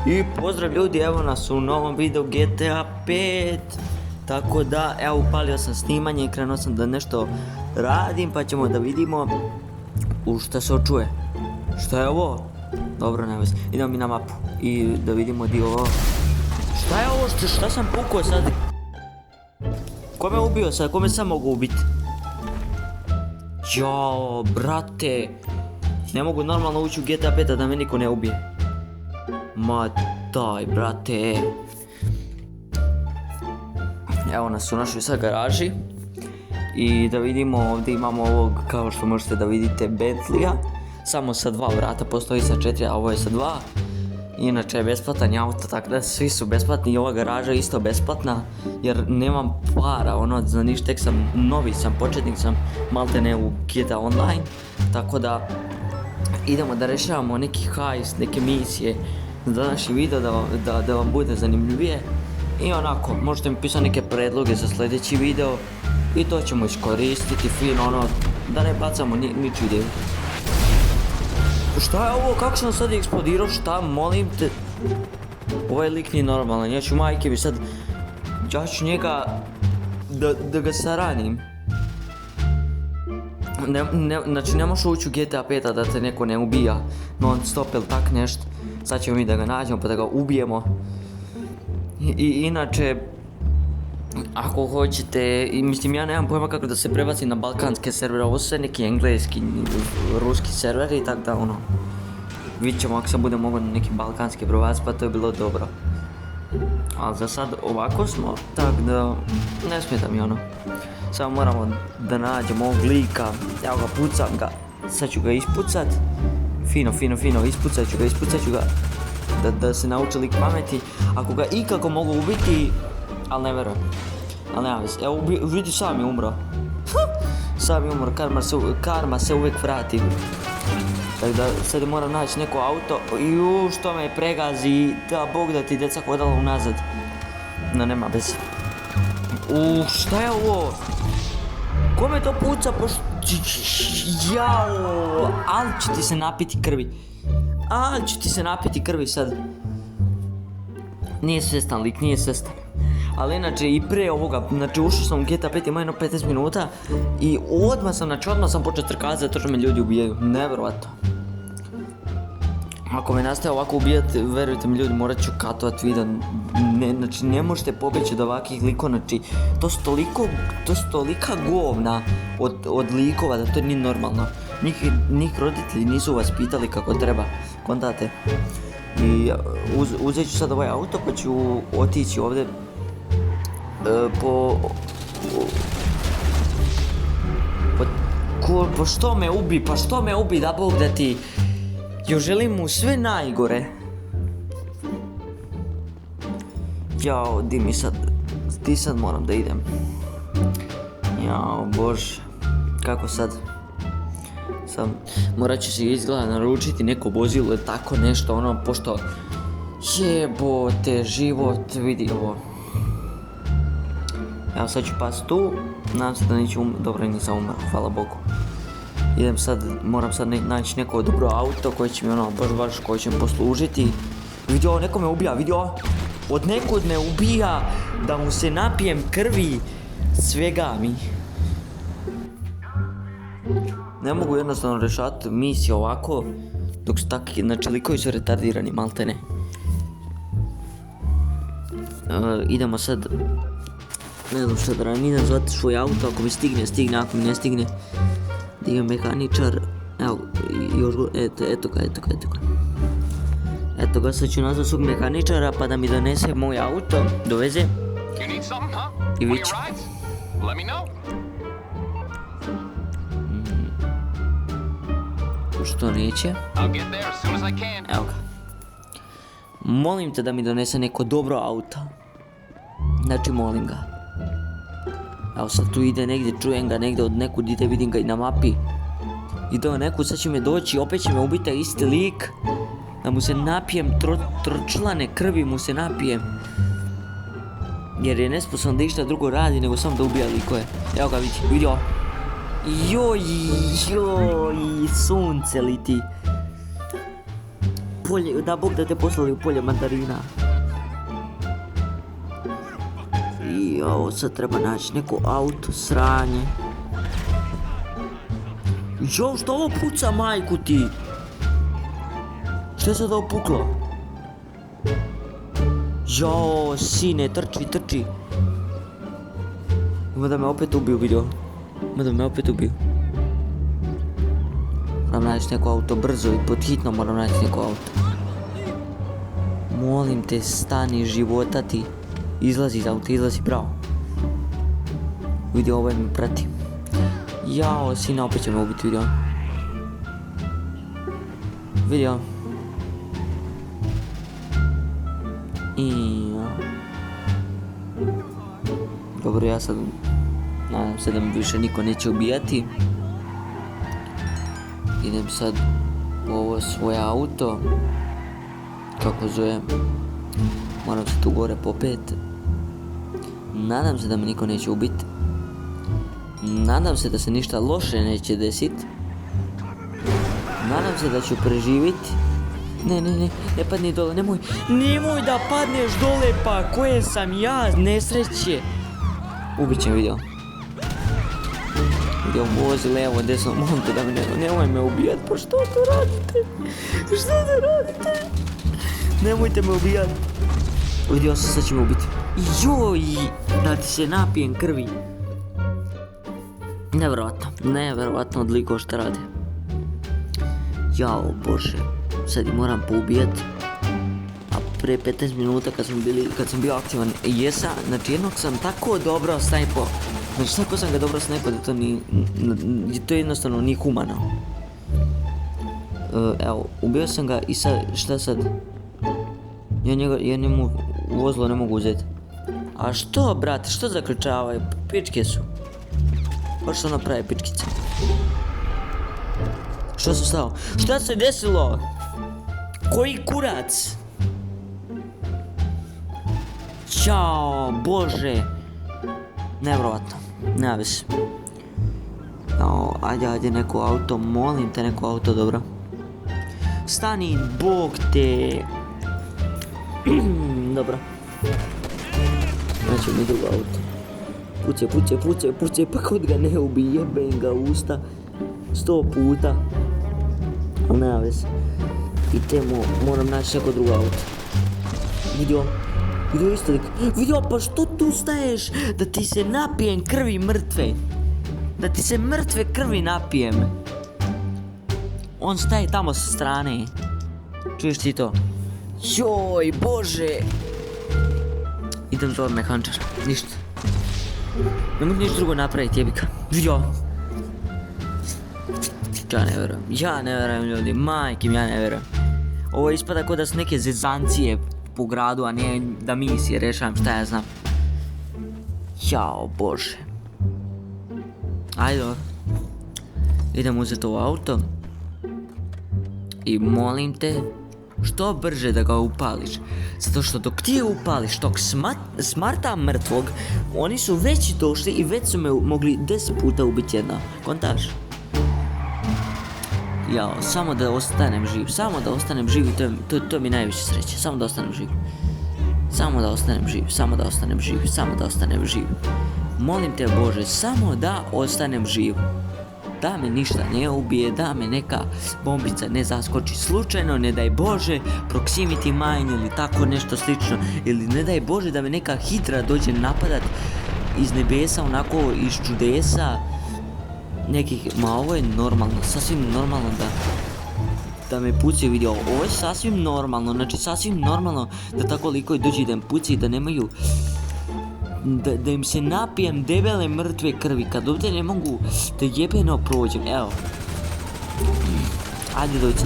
I pozdrav ljudi, evo nas u novom videu GTA 5. Tako da, evo upalio sam snimanje i krenuo sam da nešto radim, pa ćemo da vidimo šta se očuje. Šta je ovo? Dobro, ne vezi. Idemo mi na mapu i da vidimo di ovo. Šta je ovo? Šta sam pukao sad? Ko me ubio sad? Ko me sam mogu ubiti? Jao, brate. Ne mogu normalno ući u GTA 5 da me niko ne ubije. Ma daj, brate. Evo nas u našoj sad garaži. I da vidimo, ovdje imamo ovog, kao što možete da vidite, Bentleya. Samo sa 2 vrata, postoji sa 4, a ovo je sa 2. Inače je besplatan auto, tako da svi su besplatni i ova garaža je isto besplatna. Jer nemam para, za ništa, tek sam novi, sam početnik, sam maltene u GTA Online. Tako da idemo da rešavamo neki heist, neke misije za naš video da vam bude zanimljivije. I onako, možete mi pisati neke predloge za sljedeći video i to ćemo iskoristiti fino, da ne bacamo niču ideju. Šta je ovo? Kako sam sad eksplodirao? Šta? Molim te. Ovaj lik nije normalan, ja ću majke bi sad, ja ću njega da ga saranim. Znači ne možeš ući u GTA 5 da te neko ne ubija non stop ili tak nešto. Sad ćemo mi da ga nađemo pa da ga ubijemo. I inače, ako hoćete, mislim ja nemam pojma kako da se prebacim na balkanske servere, ovo su sve neki engleski, ruski serveri i tako da vidit ćemo ako sam budem mogao na neki balkanski probac, pa to je bilo dobro. Ali za sad ovako smo, tako da ne smeta mi samo moramo da nađemo ovog lika, evo ga, pucam ga, sad ću ga ispucat, fino, ispucat ću ga, da se nauči lik pameti, ako ga ikako mogu ubiti, ali ne verujem, ali nema veze, evo vidi sam je umro, karma se uvijek vrati, tako da sad moram naći neko auto, što me pregazi, da bog da ti deca hodala unazad, no nema veze. Šta je ovo? Kome to puca jao, ali će ti se napiti krvi sad. Nije svjestan lik, nije svjestan. Ali inače i pre ovoga, znači ušao sam u GTA 5, ima jedno 15 minuta i odmah sam počeo trkati zato što me ljudi ubijaju, nevjerovatno. Ako me nastaje ovako ubijati, verujte mi ljudi, morat ću katovat video, znači ne možete pobjeći od ovakvih likova, znači to su tolika govna od likova da to nije normalno. Njih roditelji nisu vas pitali kako treba, kontate. I uzet ću sad ovaj auto pa ću otići ovdje pa što me ubi, da bog da ti. Još želim mu sve najgore. Jao, di sad moram da idem. Jao, bože, kako sad? Morat ću si izgleda naručiti neko vozilo ili tako nešto, pošto jebote, život, vidi ovo. Evo sad ću pas tu, nadam se da neću dobro, nisam umro, hvala Bogu. Moram sad naći neko dobro auto koje će mi baš koje će mi poslužiti. Vidio, neko me ubija, vidio? Od nekud me ubija da mu se napijem krvi, svega mi. Ne mogu jednostavno rešavati misije ovako, dok su takvi, znači likovi su retardirani, maltene. Idemo sad, ne znam šta da radim, idem zvati svoj auto, ako mi stigne, ako mi ne stigne. Dio mehaničar, evo, još go, eto ga. Eto ga, sad ću nazvat svog mehaničara pa da mi donese moj auto, doveze. I viće. Što neće? Evo ga. Molim te da mi donese neko dobro auto. Znači molim ga. Evo sad tu ide negdje, čujem ga negdje od nekud ide, vidim ga i na mapi. Ide od nekud, sad će me doći, opet će me ubiti isti lik. Da mu se napijem, tročlane krvi mu se napijem. Jer je nesposoban da išta drugo radi, nego samo da ubija likove. Evo ga, vidio. Joj, sunce li ti. polje, da Bog da te poslali u polje mandarina. I ovo sad treba naći neko auto, sranje. Jo, što ovo puca, majku ti? Što je sad ovo puklo? Jo, sine, trči. Ima da me opet ubiju, vidio. Moram naći neko auto brzo i pod hitno moram naći neko auto. Molim te, stani, života ti. Izlazi iz auta, izlazi, bravo. Vidio, ovaj me prati. Jao, sina, opet će me ubiti, vidio. Dobro, ja sad nadam se da mi više niko neće ubijati. Idem sad u ovo svoje auto. Kako zove? Moram se tu gore popet. Nadam se da me niko neće ubiti. Nadam se da se ništa loše neće desiti. Nadam se da ću preživjeti. Ne padni dole, nemoj da padneš dole, pa koje sam ja, nesreće. Ubit će me, vidio, vozi levo, desno, molim te da me nemoj me ubijat, pa što to radite? Nemojte me ubijat. Vidio sam, sad će me ubiti. Joj, da ti se napijem krvi. Nevjerovatno odliko šta rade. Jao, Bože, sad ih moram poubijat. A pre 15 minuta kad sam bio aktivan jesa, znači jednog sam tako dobro snajpao. Znači tako sam ga dobro snajpao da to jednostavno nije humano. Evo, ubio sam ga i sad, šta sad? Ja njemu vozilo ne mogu uzeti. A što, brate, što zaključavaju? Pičke su. Baš se ono pravi pičkice. Što sam stao? Šta se desilo? Koji kurac? Ćao, Bože. Nevjerovatno. Nema više. Ajde neko auto, molim te, neko auto, dobro. Stani, Bog te. Dobro. Znači mi drugo auto. Puće, pa kod ga ne ubije, jebem ga usta 100 puta. Nema veze. I moram naći neko drugo auto. Vidio isto lik. Vidio, pa što tu staješ? Da ti se napijem krvi mrtve. Da ti se mrtve krvi napijem. On staje tamo sa strane. Čuješ ti to? Joj, Bože. Idem zove mehančara. Ništa. Ne mogu ništa drugo napraviti, jebika. Vidio. Ja ne vjerujem, ljudi. Majkim, ja ne vjerujem. Ovo ispada kao da su neke zezancije po gradu, a ne da misije rešavam, šta ja znam. Jao, Bože. Ajde. Idem uzeti ovo auto. I molim te, što brže da ga upališ. Zato što dok ti je upališ tog smarta mrtvog, oni su već došli i već su me mogli 10 puta ubiti jedna. Kontaš? Jao, samo da ostanem živ i to mi najviše sreće. Samo da ostanem živ. Molim te, Bože, samo da ostanem živ. Da me ništa ne ubije, da me neka bombica ne zaskoči slučajno, ne daj Bože, proximity mine ili tako nešto slično. Ili ne daj Bože da me neka hidra dođe napadat iz nebesa, onako iz čudesa. Ovo je normalno, sasvim normalno da me pucaju, vidio. Ovo je sasvim normalno, znači sasvim normalno da tako likovi dođe i da me pucaju, da nemaju, da im se napijem debele mrtve krvi, kad ovdje ne mogu da jebeno prođem, evo. Ajde, dojce,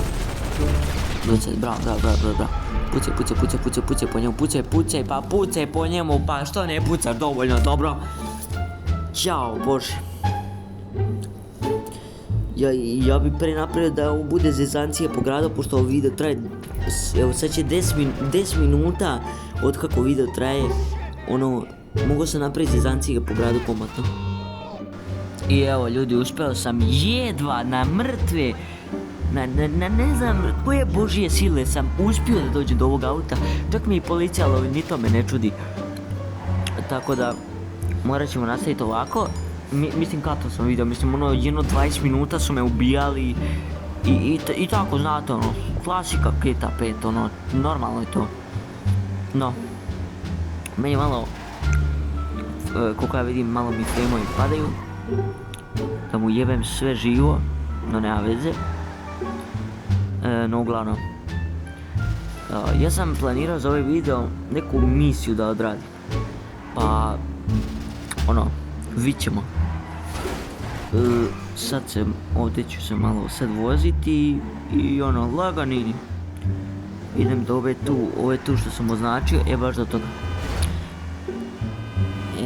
bravo. Pucaj po njemu, pucaj po njemu, pa što ne pucaš dovoljno, dobro? Ćao, Bože. Ja bi pre napravio da ovo bude zezancija po gradu, pošto ovo video traje, evo sad će 10 minuta od kako video traje, mogu sam napraviti zezancije po gradu komatno. I evo ljudi, uspeo sam jedva na mrtve Ne znam koje božje sile sam uspio da dođem do ovog auta. Čak mi i policija lovi, ni to me ne čudi. Tako da, morat ćemo nastaviti ovako. Mislim kako sam vidio, mislim ono jedno 20 minuta su me ubijali. I tako, znate ono, klasika GTA 5, ono, normalno je to. No, meni malo, koliko ja vidim, malo mi frameovi padaju. Da mu jebem sve živo, no nema veze. No uglavnom, ja sam planirao za ovaj video neku misiju da odradim. Pa, ono, vidit ćemo. Sad ovdje ću se malo sad voziti i ono, lagani. Idem do ove tu što sam označio, baš do toga.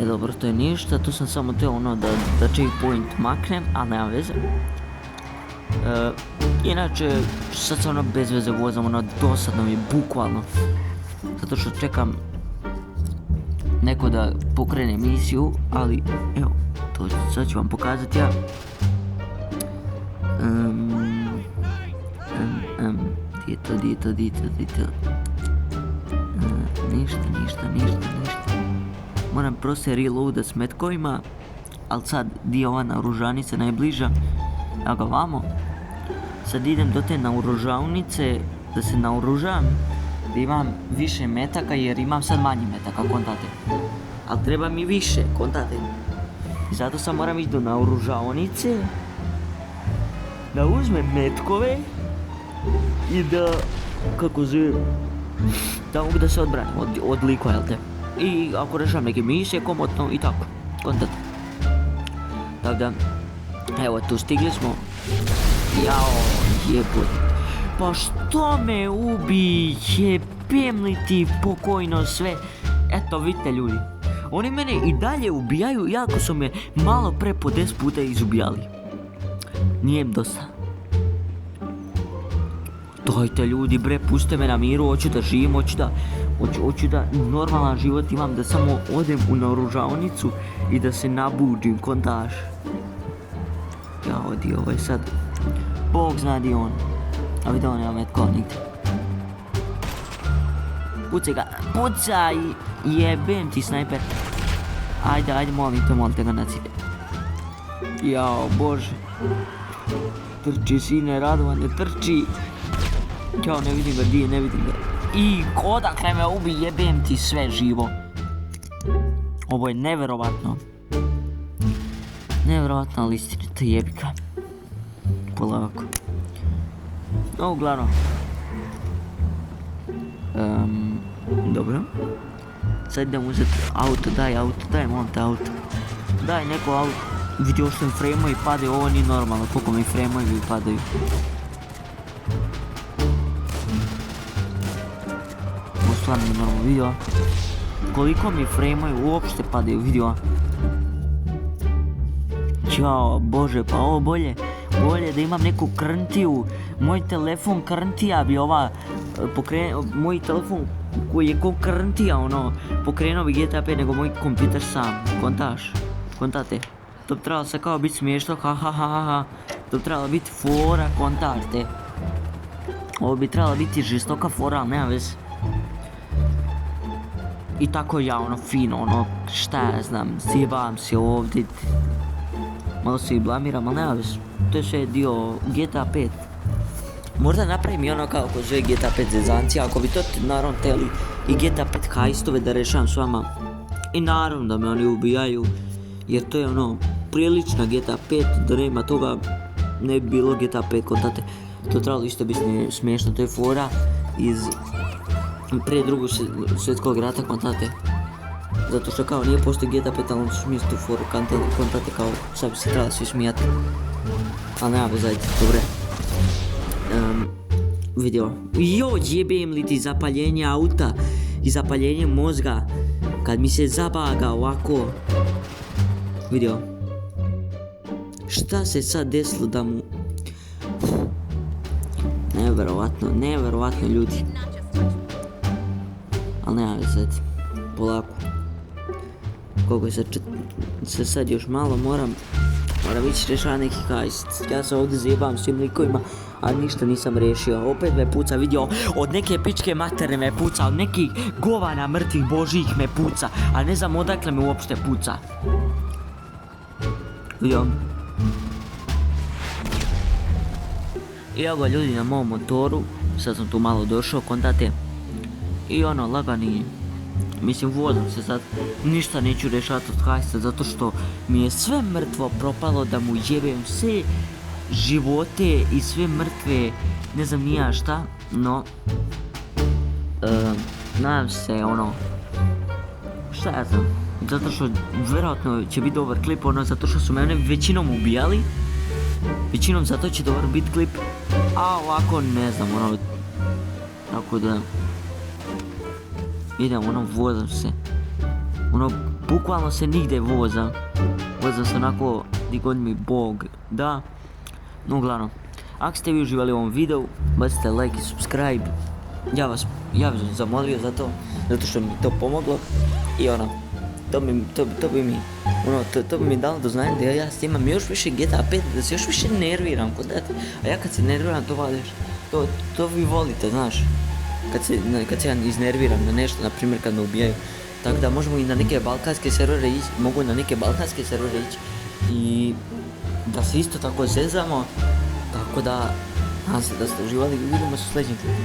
Dobro, to je ništa, tu sam samo teo ono da checkpoint maknem, ali nema veze. Inače, sad se ono bez veze vozam, ono dosadno mi je, bukvalno. Zato što čekam neko da pokrene misiju, ali evo, to sad ću vam pokazati ja. Di to. Ništa. Moram prosto reloadat s metkovima, ali sad di je ova naoružanica najbliža, ja ga vamo. Sad idem do te naoružavnice da se naoružam, da imam više metaka jer imam sad manje metaka, kontate. Ali treba mi više, kontate. I zato sad moram ići do naoružavnice, da uzmem metkove i da, da mogu da se odbranim od likova, jel te? I ako rešam neke misije, komotno i tako, kontate. Tako da, evo tu stigli smo. Jao, jebot. Pa što me ubi, jebem li ti pokojno sve. Eto, vidite ljudi, oni mene i dalje ubijaju, iako su me malo pre po 10 puta izubijali. Nije im dosta. Dajte ljudi bre, pustite me na miru, hoću da živim, hoću da normalan život imam, da samo odem u naoružavnicu i da se nabuđim, kontaž. Jao, di ovo je sad, Bog zna di on, a vidio nema metkova nigdje. Pucaj ga, pucaj, jebem ti snajper. Ajde, molim te ga nacite. Jao, Bože. Trči sine Radovane, trči. Jao, ne vidim ga. I odakle me ubi, jebem ti sve živo. Ovo je neverovatno. Neverovatna listinita jebika. Polako. No, uglavnom. Dobro. Sad idem uzeti auto, daj molim te auto. Daj neko auto. Vidio što mi frameovi padaju, ovo nije normalno, koliko mi frameovi padaju. Ovo stvarno nije normalno, vidio. Koliko mi frameovi uopšte padaju, vidio. Ćao, Bože, pa ovo bolje da imam neku krntiju. Moj telefon krntija bi moj telefon koji je ko krntija, ono, pokrenuo bi GTA 5 nego moj kompjuter sam, kontate. To bi trebalo se kao biti smiješno, ha. To bi trebalo biti fora, kontate. Ovo bi trebalo biti žestoka fora, ali nema veze. I tako ja, ono, fino, ono, šta ja znam, zjebavam se ovdje. Malo se i blamiram, ali nema veze. To je sve dio GTA 5. Možda napravim i ono kao ko zove GTA 5 zezancija, ako bi to naravno teli i GTA 5 hajstove da rešavam s vama. I naravno da me oni ubijaju, jer to je ono prilična GTA 5, da nema toga ne bi bilo GTA 5, kontate. To trebalo isto biti smiješno, to je fora iz prije drugog svjetskog rata, kontate. Zato što kao nije postoji GTA 5, ali on su smisli tu foru, kontate, kao sad bi se trebali svi smijati. Ali nema bez ajde, dobre. Vidio. Joj, jebem li ti zapaljenje auta i zapaljenje mozga kad mi se zabaga ovako. Vidio. Šta se sad desilo da mu... Neverovatno ljudi. Ali nema veze, polako. Koliko je se sad još malo moram ići rešavati neki hajst. Ja se ovdje zajebam s tim likovima, a ništa nisam riješio. Opet me puca, vidio, od neke pičke materne me puca, od nekih govana mrtvih božih me puca, a ne znam odakle me uopšte puca. Vidio. Evo ga ljudi na mom motoru, sad sam tu malo došao, kontate. I ono, lagani, mislim vozim se sad, ništa neću rešati od hajsta, zato što mi je sve mrtvo propalo da mu jebem sve živote i sve mrtve, ne znam ni ja šta, no, nadam se ono, šta ja znam, zato što vjerojatno će biti dobar klip, ono, zato što su mene većinom ubijali, većinom zato će dobar biti klip, a ovako ne znam, ono, tako da, idem, ono, vozam se, ono, bukvalno se nigde vozam se onako di god mi Bog da, no uglavnom, ako ste vi uživali u ovom videu, bacite like i subscribe, ja vas zamolio za to, zato što mi to pomoglo i ono, to bi mi dalo do znanja da ja snimam još više GTA 5, da se još više nerviram kod dati, a ja kad se nerviram to vališ, to vi volite, znaš, kad se ja iznerviram na nešto, na primjer kad me ubijaju, tako da možemo i na neke balkanske servere ići, mogu na neke balkanske servere ići i da se isto tako zezamo, tako da, nadam se da ste uživali i vidimo se u sljedećem klipu.